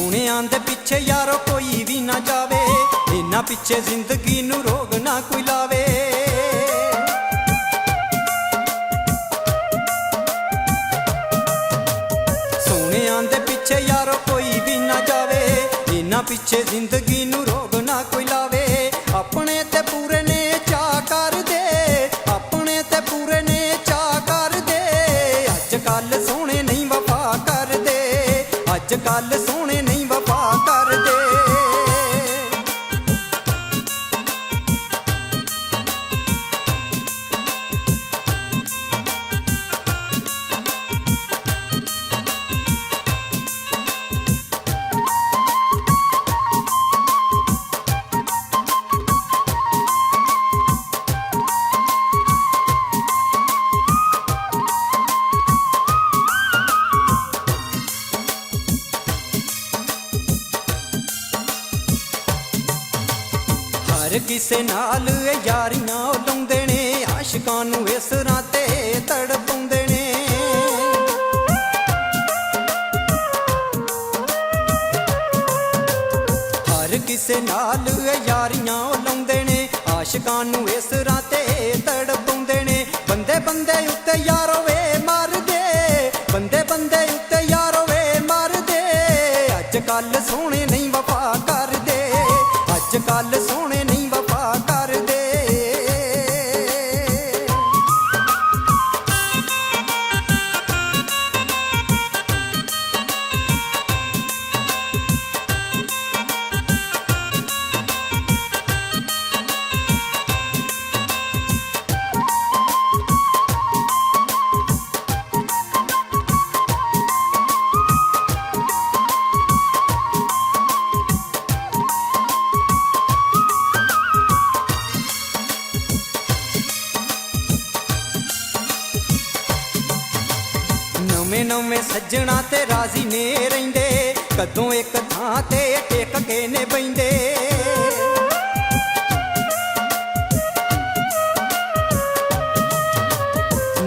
सोहणियां दे पिछे यारो कोई भी ना जावे, इन्हां पिछे जिंदगी नूं रोग ना कोई लावे। सोहणियां दे पिछे यारो कोई भी ना जावे, इन्हां पिछे जिंदगी नूं रोग ना कोई लावे। अपने ते पूरे ने चा कर दे, अपने ते पूरे ने चा कर दे। अज कल सोहणे नहीं वफा कर दे, अज कल सोहणे नहीं वफा कर दे। हर किसे नाल यारियां लाउंदे ने, आशिकां नूं इस राह ते तड़पाउंदे ने। हर किसे नाल यारियां लाउंदे ने, आशिकां नूं इस राह ते तड़पाउंदे ने। बंदे बंदे उत्ते यारो वे मर दे, बंदे बंदे उत्ते यारो वे मर दे। अज कल सोहणे नहीं वफा कर दे, अज कल सोहणे नहीं वफा कर दे। नवें नवें सज्जणा ते राजी ने रहिंदे, कदों एक थां ते टेक के ने बहिंदे।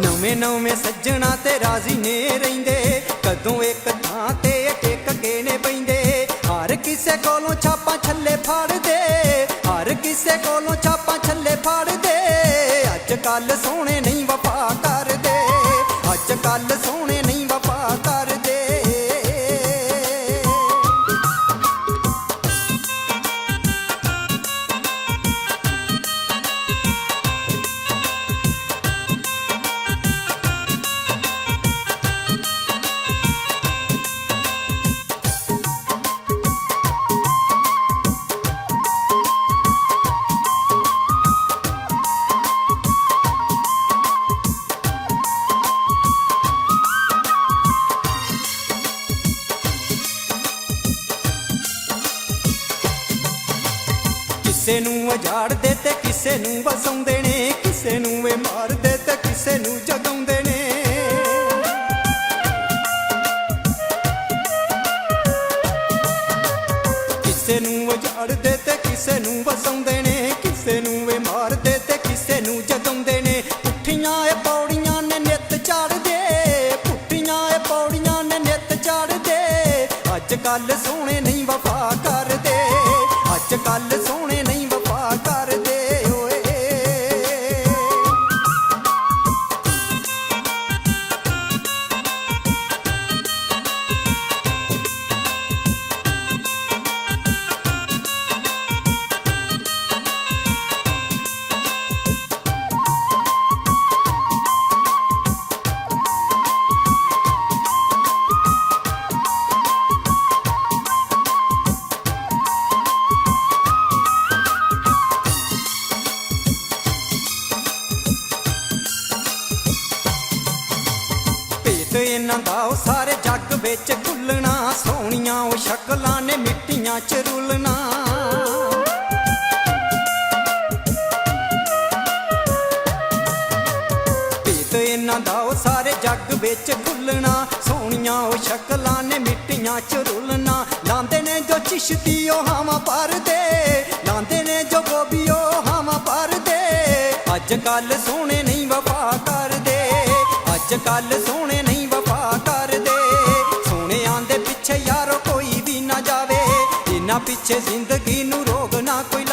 नवें नवें सज्जणा ते राजी ने रहिंदे, कदों एक थां ते टेक के ने बहिंदे। हर किसे कोलों छापां छल्ले फाड़ दे, हर किसे कोलों छापां छल्ले फाड़ दे। अज कल सोहणे नहीं वफा कर दे, अज कल सोहणे नहीं वफा कर दे। किसे नूं उजाड़ दे ते किसे नूं वसाउंदे ने, किसे नूं वे मार दे ते किसे नूं जगाउंदे ने। किसे नूं उजाड़ दे ते किसे नूं वसाउंदे ने, किसे नूं वे मार दे ते किसे नूं जगाउंदे ने। पुट्ठियां ए पौड़ियां ने नित चढ़ दे, पुट्ठियां ए पौड़ियां ने नित चढ़ दे। अज कल सोहणे नहीं वफा कर दे, अज कल सोहणे नहीं वफा कर दे। इन्हां दा सारे जग विच खुलना, सोहणियां ओ शक्लां ने मिट्टियां च रुलना। भेत इन्हां दा सारे जग विच खुलना, सोहणियां ओ शक्लां ने मिट्टियां च रुलना। लांदे ने जो चिश्ती ओ हावां पर दे, लांदे ने जो गोभी ओ हावां पर दे। अज कल सोहणे नहीं वफा कर दे, अज कल सोहणे नहीं वफा कर दे। सोहणियां दे पिछे यारो कोई भी ना जा ਜਿਨ੍ਹਾਂ ਪਿੱਛੇ ਜ਼ਿੰਦਗੀ ਨੂੰ ਰੋਗ ਨਾ ਕੋਈ